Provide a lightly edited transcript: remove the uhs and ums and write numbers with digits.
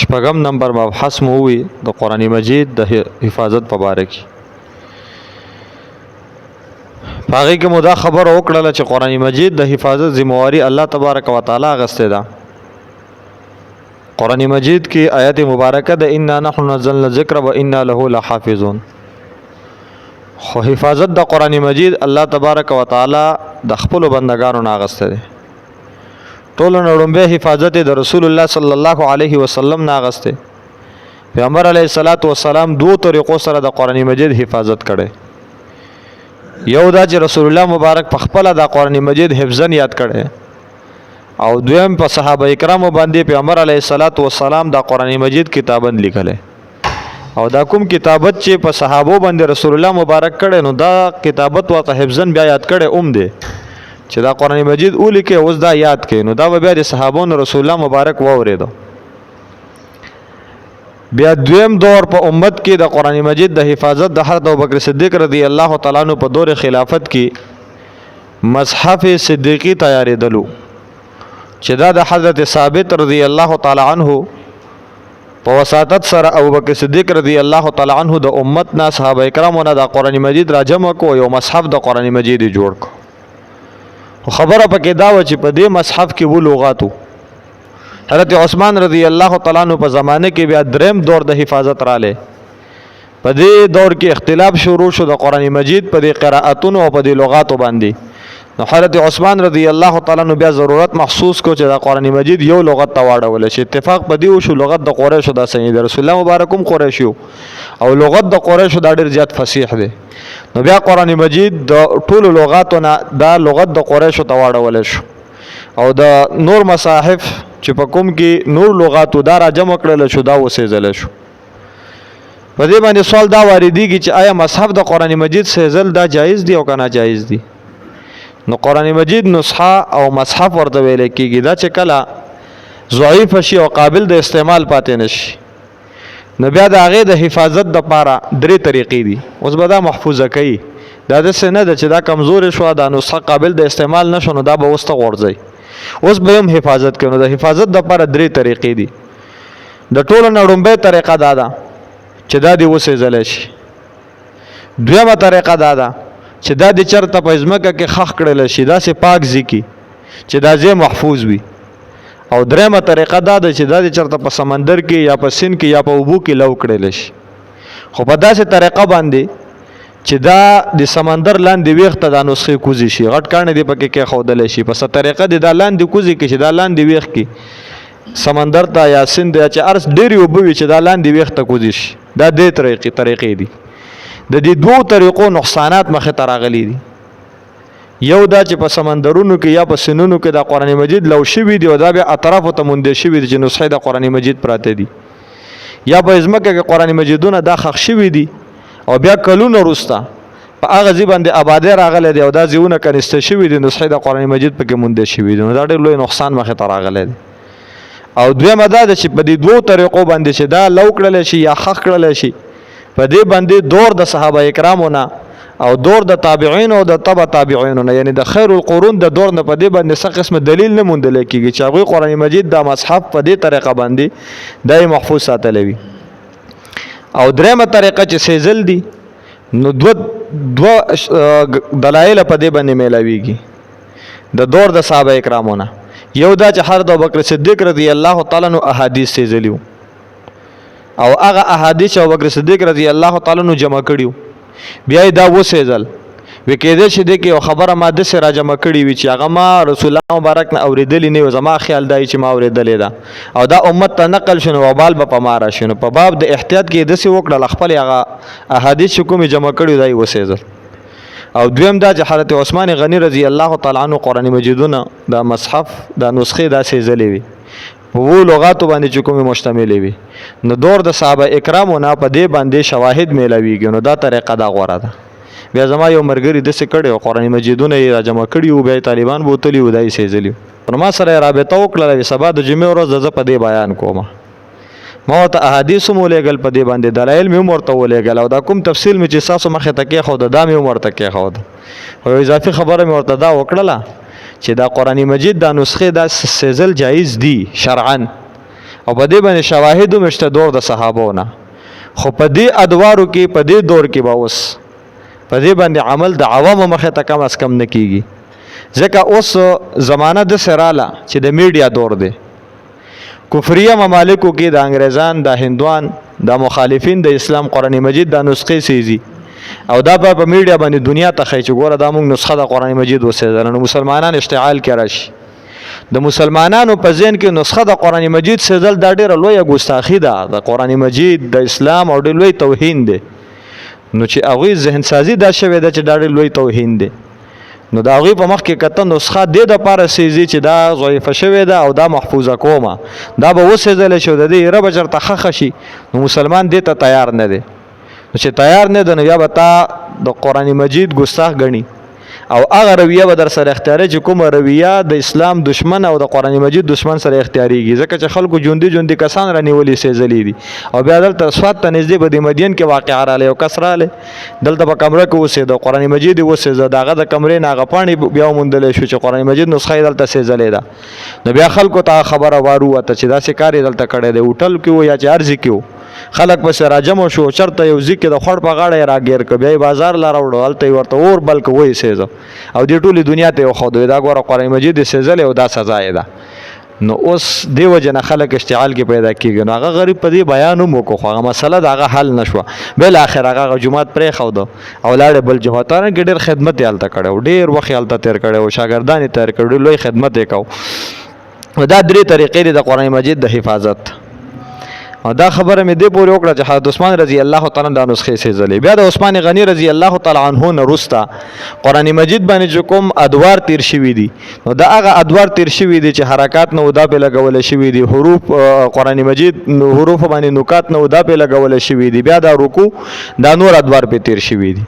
شپږم نمبر مبحث مو وی د قرآن مجید د حفاظت په باره کې. هغه کې مو دا خبر وکړه چې قرآن مجید د حفاظت ذمہواری الله تبارک وتعالى غسته ده. قرآن مجید کې آیت مبارکه د انا نحن نزلنا الذکر و انا له لحافظون. خو حفاظت د قرآن مجید الله تبارک وتعالى د خپل بندگانو نه غسته ده. ټول نړمبه حفاظت د رسول الله صلی الله علیه وسلم نه غسته. پیغمبر علیه الصلاۃ والسلام دو طریقو سره د قرآن مجید حفاظت کړي. یو دا چې رسول الله مبارک په خپل د قرآن مجید حفظن یاد کړي او دویم په صحابه کرامو باندې پیغمبر علیه الصلاۃ والسلام د قرآن مجید کتابت لیکل او دا کوم کتابت چې په صحابه باندې رسول الله مبارک کړي نو دا کتابت ورته حفظن بیا یاد کړي دی چې دا قرآن مجید اولی کې اوس دا یاد کې نو دا بیا د صحابونو رسول الله مبارک واورېدو. بیا دویم دور په امت کې د قرآن مجید د حفاظت د حضرت ابوبکر صدیق رضی الله تعالی عنہ په دور خلافت کې مصحف صدیقی تیارېدلو چې دا د حضرت ثابت رضی الله تعالی عنہ په وساطت سره ابوبکر صدیق رضی الله تعالی عنہ د امت نه صحابه کرامو نه د قرآن مجید را جمع کو یو مصحف د قرآن مجید جوړ کو. خبره پکې دا و چې په دې مصحف کې و لغاتو حضرت عثمان رضی الله تعالی عنہ په زمانه کې بیا دریم دور د حفاظت رااله. په دې دور کې اختلاف شروع شو د قرآن مجید په دې قرائتونو او په دې لغاتو باندې. نو حضرت عثمان رضی الله تعالی عنہ بیا ضرورت محسوس کو چې د قرآن مجید یو لغت ته واړول شي. اتفاق په دې وشو لغت د قریشو د سید رسول الله مبارکم قریشو او لغت د قریشو د ډېر زیات فصیح دی. نو بیا قرآن مجید د ټولو لغاتو نه دا لغت د قریشو ته واړول شو او د نور مصاحف چې په کوم کې نور لغاتو دا را جمع کړل شو دا وسېزل شو. په دې باندې سوال دا واردېږي چې آیا مصحف د قرآن مجید سېزل دا جایز دی او که ناجایز دی؟ نو قرآن مجید نسخه او مصحف ورته ویل کېږي دا چې کله ضعیف شي او قابل د استعمال پاتې نشي نو بیا د هغې د حفاظت دپاره درې طریقې دي. اوس به دا محفوظه کوي دا داسې نه ده چې دا کمزورې شوه دا نسخه قابل د استعمال نه شو نو دا به اوس ته غورځئ. اوس به هم حفاظت کوي. نو د حفاظت دپاره درې طریقې دي. د ټولو نه لومبۍ طریقه دا ده چې دا دې وسېزلی شي. دویمه طریقه دا ده چې دا دې چېرته په ځمکه کې خښ کړلی شي داسې پاک ځای کې چې دا ځای محفوظ وي. او دریمه طریقه دا ده چې دا دې چېرته په سمندر کې یا په سیند کې یا په اوبو کې لو کړلی شي خو په داسې طریقه باندې چې دا د سمندر لاندې ویښته دا نسخې کوزې شي غټ کاڼې دې پکې کېښودلی شي. په څه طریقه دې دا لاندې کوزې کړي چې دا لاندې ویښ کړي سمندر ته یا سیند یا چې هر ډېرې اوبه وي چې دا لاندې ویښته کوزې شي. دا دې طریقې دي. د دې دوو طریقو نقصانات مخې ته راغلي دي. یو دا چې په سمندرونو کې یا په سیندونو کې د قرآن مجید لو شوي دي او دا بیا اطرافو ته موندې شوي دي چې نسخې د قرآن مجید پراته دي یا په ځمکه کې قرآن مجیدونه دا ښخ شوي دي او بیا کلونه وروسته په هغه ځای باندې آبادۍ راغلی دی او دا ځایونه کنیسته شوي دي نسخې د قرآن مجید پکې موندې شوي دي. نو دا ډېر لوی نقصان مخې ته راغلی دی. او دویمه دا ده چې په دې دوو طریقو باندې چې دا لو کړلی شي یا ښخ کړلی شي په دې باندې دور د صحابه کرامو نه او دور د تابعین او د تبع تابعینو نه یعنی د خیر القرون د دور نه په دې باندې څه قسم دلیل نه موندل کېږي چې هغوی قرآن مجید دا مصحف په دې طریقه باندې دا محفوظ ساتلی وي. او دریمه طریقه چې سېزل دي نو دوه دلایل په دې باندې میلاویږي د دور د صحابه کرامو نه. یو دا چې حضرت ابوبکر صدیق رضی الله تعالی عنہ احادیث سېزلي وو او هغه احادیث ابوبکر صدیق رضی الله تعالی عنہ جمع کړي بیا دا وسېزل وی کېدای شي دې کې یو خبره ما داسې را جمع کړې وي چې هغه ما رسول الله مبارک نه اورېدلې نه وي زما خیال دا چې ما اورېدلې ده او دا امت ته نقل شي نو وبال به په ما راشي. نو په باب د احتیاط کې داسې وکړل خپل هغه احادیث چې کومې جمع کړي دا یې وسېزل. او دویم دا چې حضرت عثمان غنی رضی الله تعالی عنہ قرآن مجیدونه دا مصحف دا نسخې دا سېزلې وي په وو لغاتو باندې چې کومې مشتملې وي. نو دور د صحابه اکرامو نه په دې باندې شواهد میلاویږي. نو دا طریقه دا غوره ده. بیا زما یو مرګري داسې کړی او قرآن مجیدونه یې را جمع کړي وو بیا یې طالبان بوتلي وو دا یې سېزلي وو. نو ما سره یې رابطه وکړله سبا د جمعې ورځ زه په دې بیان کوم. ما ورته احادیث هم ولېږل په دې باندې دلایل مې هم ورته ولېږل او دا کوم تفصیل مې چې ستاسو مخې ته کېښوده دا مې هم ورته کېښوده. خو یو اضافي خبره مې ورته دا وکړله چې دا قرآن مجید دا نسخې دا سېزل جایز دي شرعاً او په دې باندې شواهد مشته دور د صحابو نه خو په دې ادوارو کې په دې دور کې به اوس په دې باندې عمل د عوامو مخه ته کم از کم نه کیږي ځکه اوس زمانہ د سراله چې د میډیا دور دی کفریه ممالکو کې د انګریزان د هندوان د مخالفین د اسلام قرآن مجید د نسخې سيزي او دا په میډیا باندې دنیا ته خی چې ګوره دا موږ نسخه د قرآن مجید وسېدل نو مسلمانان اشتعال کې راشي د مسلمانانو په ذهن کې نسخه د قرآن مجید سېدل دا ډېره لویه ګستاخي ده د قرآن مجید د اسلام او ډېر لوی توهین دی نو چې هغوی ذهن سازي دا شوې ده چې دا ډېر لوی توهین دی نو د هغوی په مخ کې کته نسخه دې دپاره سېځي چې دا ضعیفه شوې ده او دا محفوظه کومه دا به وسېدلی شي د دې ایره به چېرته ښخه شي نو مسلمان دې ته تیار نه دی نو چې تیار نه ده نو بیا به تا د قرآن مجید ګستاخ ګڼي او هغه رویه به در سره اختیاري چې کومه رویه د اسلام دشمن او د قرآن مجید دشمن سره اختیاریږي ځکه چې خلکو ژوندي کسان رانیولي سېځلي دي او بیا دلته سوات ته نږدې به د مدین کې واقعه راغلی یو کس راغلی دلته په کمره کې اوسېده قرآن مجید یې وسېزه د هغه د کمرې نه هغه پاڼې بیا وموندلی شو چې قرآن مجید نسخه یې دلته سېځلې ده نو بیا خلکو ته خبره واروته چې داسې کار یې دلته کړی دی هوټل کې و یا چې هر ځای کې و خلک پسې راجمع شو چرته یو ځای کې د خوړ په غاړه یې راګیر کړ بیا یې بازار لا راوړو هلته یې ورته اور بل که ویې سېزه او دې ټولې دنیا ته یې وښودو دا ګوره قرآن مجید یې سېزلی او دا سزا یې ده نو اوس دې وجه نه خلک اشتعال کې پیدا کېږي نو هغه غریب په دې بیان هم وکړو خو هغه مسله د هغه حل نه شوه بالاخر هغه جومات پرېښوده او لاړې بل جومات ته کې ډېر خدمت یې هلته کړی و ډېر وخت یې هلته تېر کړی و شاګردان یې تېر کړي لوی خدمت یې کو دا درې طریقې دي د قرآن مجید د حفاظت او دا خبره مې دې پورې وکړه چې حضرت عثمان رضی الله تعالی عنہ د نسخې سېځلې بیا د عثمان غنی رضی الله تعالی عنہ نه وروسته قرآن مجید باندې چې کوم ادوار تیر شوي دي نو دا هغه ادوار تیر شوي دي چې حرکات نه دا پې لګولی شوي دي حروف قرآن مجید حروف باندې نکات نه دا پې لګولی شوي دي بیا دا رکوع دا نور ادوار پې تیر شوي دي